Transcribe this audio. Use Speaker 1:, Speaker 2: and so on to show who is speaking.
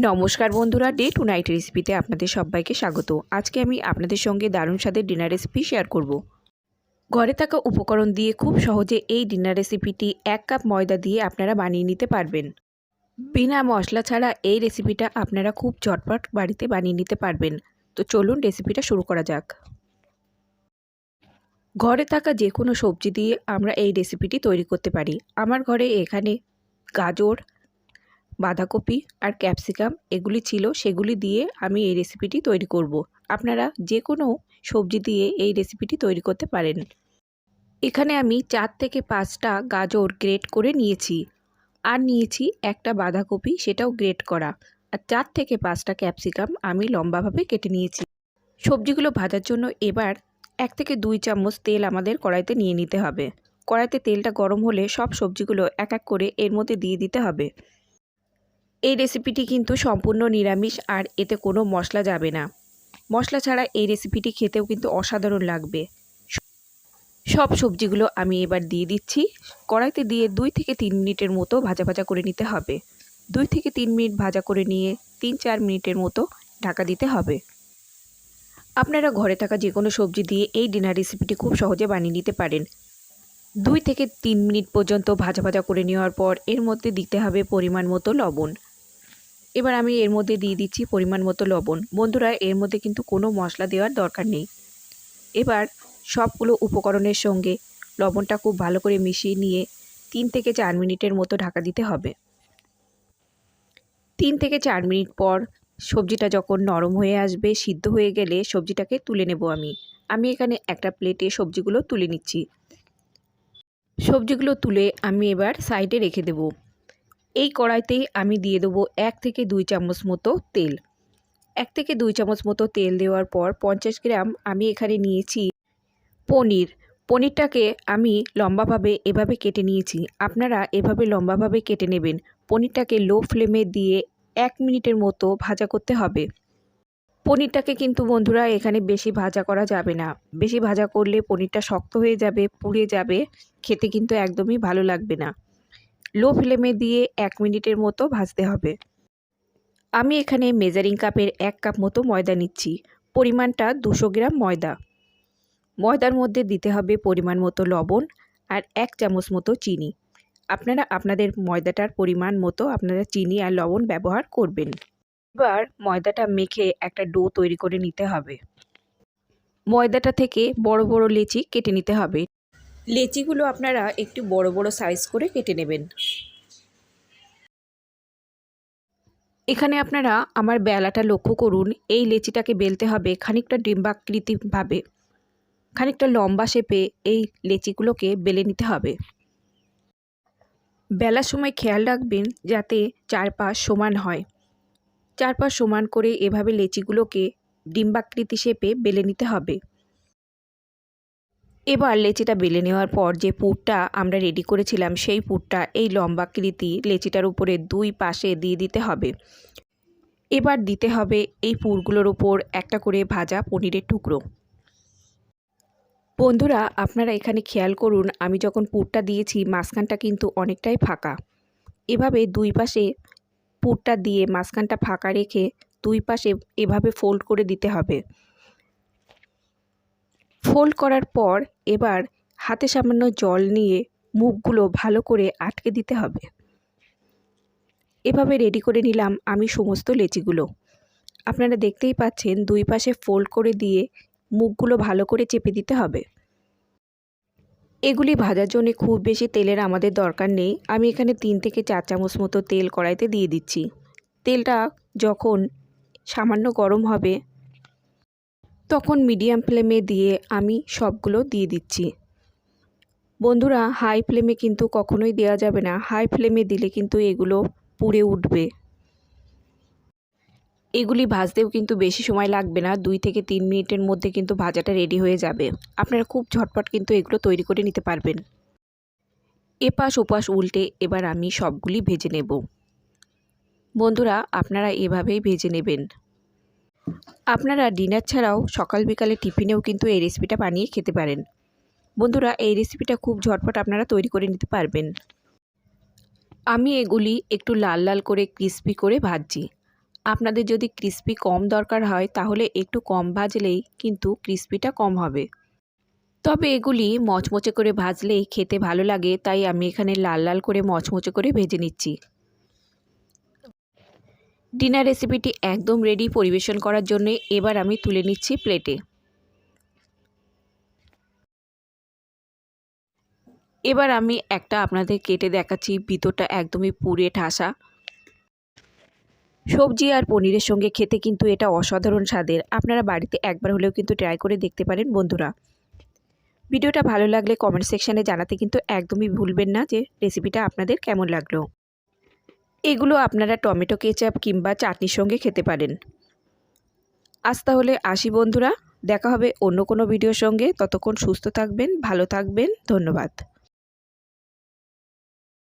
Speaker 1: নমস্কার বন্ধুরা, day to night রেসিপিতে আপনাদের সবাইকে স্বাগত। আজকে আমি আপনাদের সঙ্গে দারুণ স্বাদের ডিনার রেসিপি শেয়ার করব। ঘরে থাকা উপকরণ দিয়ে খুব সহজে এই ডিনার রেসিপিটি 1 কাপ ময়দা দিয়ে আপনারা বানিয়ে নিতে পারবেন। বিনা মশলা ছাড়া এই রেসিপিটা আপনারা খুব ঝটপট বাড়িতে বানিয়ে নিতে পারবেন। তো চলুন রেসিপিটা শুরু করা যাক। ঘরে থাকা যে কোনো সবজি দিয়ে আমরা এই রেসিপিটি তৈরি করতে পারি। আমার ঘরে এখানে গাজর, বাঁধাকপি আর ক্যাপসিকাম এগুলি ছিল, সেগুলি দিয়ে আমি এই রেসিপিটি তৈরি করব। আপনারা যে কোনো সবজি দিয়ে এই রেসিপিটি তৈরি করতে পারেন। এখানে আমি 4 থেকে 5টা গাজর গ্রেট করে নিয়েছি, আর নিয়েছি একটা বাঁধাকপি, সেটাও গ্রেট করা, আর 4 থেকে 5টা ক্যাপসিকাম আমি লম্বাভাবে কেটে নিয়েছি। সবজিগুলো ভাজার জন্য এবার 1 থেকে 2 চামচ তেল আমাদের কড়াইতে নিয়ে নিতে হবে। কড়াইতে তেলটা গরম হলে সব সবজিগুলো এক এক করে এর মধ্যে দিয়ে দিতে হবে। এই রেসিপিটি কিন্তু সম্পূর্ণ নিরামিষ, আর এতে কোনো মশলা যাবে না। মশলা ছাড়া এই রেসিপিটি খেতেও কিন্তু অসাধারণ লাগবে। সব সবজিগুলো আমি এবার দিয়ে দিচ্ছি। কড়াইতে দিয়ে 2 থেকে 3 মিনিটের মতো ভাজা ভাজা করে নিতে হবে। 2 থেকে 3 মিনিট ভাজা করে নিয়ে 3-4 মিনিটের মতো ঢাকা দিতে হবে। আপনারা ঘরে থাকা যে কোনো সবজি দিয়ে এই ডিনার রেসিপিটি খুব সহজে বানিয়ে নিতে পারেন। 2 থেকে 3 মিনিট পর্যন্ত ভাজা ভাজা করে নেওয়ার পর এর মধ্যে দিতে হবে পরিমাণ মতো লবণ। এবার আমি এর মধ্যে দিয়ে দিচ্ছি পরিমাণ মতো লবণ। বন্ধুরা, এর মধ্যে কিন্তু কোনো মশলা দেওয়ার দরকার নেই। এবার সবগুলো উপকরণের সঙ্গে লবণটা খুব ভালো করে মিশিয়ে নিয়ে 3 থেকে 4 মিনিটের মতো ঢাকা দিতে হবে। 3 থেকে 4 মিনিট পর সবজিটা যখন নরম হয়ে আসবে, সিদ্ধ হয়ে গেলে সবজিটাকে তুলে নেব আমি এখানে একটা প্লেটে সবজিগুলো তুলে নিচ্ছি। সবজিগুলো তুলে আমি এবার সাইডে রেখে দেব। এই কড়াইতেই আমি দিয়ে দেবো 1 থেকে 2 চামচ মতো তেল। 1 থেকে 2 চামচ মতো তেল দেওয়ার পর 50 গ্রাম আমি এখানে নিয়েছি পনিরটাকে আমি লম্বাভাবে এভাবে কেটে নিয়েছি। আপনারা এভাবে লম্বাভাবে কেটে নেবেন। পনিরটাকে লো ফ্লেমে দিয়ে 1 মিনিটের মতো ভাজা করতে হবে। পনিরটাকে কিন্তু বন্ধুরা এখানে বেশি ভাজা করা যাবে না। বেশি ভাজা করলে পনিরটা শক্ত হয়ে যাবে, পুড়ে যাবে, খেতে কিন্তু একদমই ভালো লাগবে না। লো ফ্লেমে দিয়ে 1 মিনিটের মতো ভাজতে হবে। আমি এখানে মেজারিং কাপের 1 কাপ মতো ময়দা নিচ্ছি। পরিমাণটা 200 গ্রাম ময়দা। ময়দার মধ্যে দিতে হবে পরিমাণ মতো লবণ আর 1 চামচ মতো চিনি। আপনারা আপনাদের ময়দাটার পরিমাণ মতো আপনারা চিনি আর লবণ ব্যবহার করবেন। এবার ময়দাটা মেখে একটা ডো তৈরি করে নিতে হবে। ময়দাটা থেকে বড় বড় লেচি কেটে নিতে হবে। লেচিগুলো আপনারা একটু বড় বড় সাইজ করে কেটে নেবেন। এখানে আপনারা আমার বেলাটা লক্ষ্য করুন। এই লেচিটাকে বেলতে হবে খানিকটা ডিম্বাকৃতিভাবে, খানিকটা লম্বা শেপে এই লেচিগুলোকে বেলে নিতে হবে। বেলার সময় খেয়াল রাখবেন যাতে চারপাশ সমান হয়। চারপাশ সমান করে এভাবে লেচিগুলোকে ডিম্বাকৃতি শেপে বেলে নিতে হবে। এবার লেচিটা বেলে নেওয়ার পর যে পুরটা আমরা রেডি করেছিলাম, সেই পুরটা এই লম্বাকৃতি লেচিটার উপরে 2 পাশে দিয়ে দিতে হবে। এবার দিতে হবে এই পুরগুলোর উপর একটা করে ভাজা পনিরের টুকরো। বন্ধুরা, আপনারা এখানে খেয়াল করুন, আমি যখন পুরটা দিয়েছি মাঝখানটা কিন্তু অনেকটাই ফাঁকা। এভাবে 2 পাশে পুরটা দিয়ে মাঝখানটা ফাঁকা রেখে 2 পাশে এভাবে ফোল্ড করে দিতে হবে। ফোল্ড করার পর এবার হাতে সামান্য জল নিয়ে মুখগুলো ভালো করে আটকে দিতে হবে। এভাবে রেডি করে নিলাম আমি সমস্ত লেচিগুলো। আপনারা দেখতেই পাচ্ছেন 2 পাশে ফোল্ড করে দিয়ে মুখগুলো ভালো করে চেপে দিতে হবে। এগুলি ভাজার জন্য খুব বেশি তেলের আমাদের দরকার নেই। আমি এখানে 3 থেকে 4 চামচ মতো তেল কড়াইতে দিয়ে দিচ্ছি। তেলটা যখন সামান্য গরম হবে তখন মিডিয়াম ফ্লেমে দিয়ে আমি সবগুলো দিয়ে দিচ্ছি। বন্ধুরা, হাই ফ্লেমে কিন্তু কখনোই দেওয়া যাবে না। হাই ফ্লেমে দিলে কিন্তু এগুলো পুড়ে উঠবে। এগুলি ভাজতেও কিন্তু বেশি সময় লাগবে না, 2 থেকে 3 মিনিটের মধ্যে কিন্তু ভাজাটা রেডি হয়ে যাবে। আপনারা খুব ঝটপট কিন্তু এগুলো তৈরি করে নিতে পারবেন। এপাশ ওপাশ উল্টে এবার আমি সবগুলি ভেজে নেব। বন্ধুরা, আপনারা এভাবেই ভেজে নেবেন। আপনারা ডিনার ছাড়াও সকাল বিকালে টিফিনেও কিন্তু এই রেসিপিটা বানিয়ে খেতে পারেন। বন্ধুরা, এই রেসিপিটা খুব ঝটপট আপনারা তৈরি করে নিতে পারবেন। আমি এগুলি একটু লাল লাল করে ক্রিস্পি করে ভাজছি। আপনাদের যদি ক্রিস্পি কম দরকার হয় তাহলে একটু কম ভাজলেই কিন্তু ক্রিস্পিটা কম হবে। তবে এগুলি মচমচে করে ভাজলেই খেতে ভালো লাগে, তাই আমি এখানে লাল লাল করে মচমচে করে ভেজে নিচ্ছি। ডিনার রেসিপিটি একদম রেডি পরিবেশন করার জন্য। এবার আমি তুলে নিচ্ছি প্লেটে। এবার আমি একটা আপনাদের কেটে দেখাচ্ছি, ভিতরটা একদমই পুড়ে ঠাসা। সবজি আর পনিরের সঙ্গে খেতে কিন্তু এটা অসাধারণ স্বাদের। আপনারা বাড়িতে একবার হলেও কিন্তু ট্রাই করে দেখতে পারেন বন্ধুরা। ভিডিওটা ভালো লাগলে কমেন্ট সেকশানে জানাতে কিন্তু একদমই ভুলবেন না যে রেসিপিটা আপনাদের কেমন লাগলো। এগুলো আপনারা টমেটো কেচাপ কিংবা চাটনির সঙ্গে খেতে পারেন। আজ তাহলে আসি বন্ধুরা, দেখা হবে অন্য কোনো ভিডিওর সঙ্গে। ততক্ষণ সুস্থ থাকবেন, ভালো থাকবেন, ধন্যবাদ।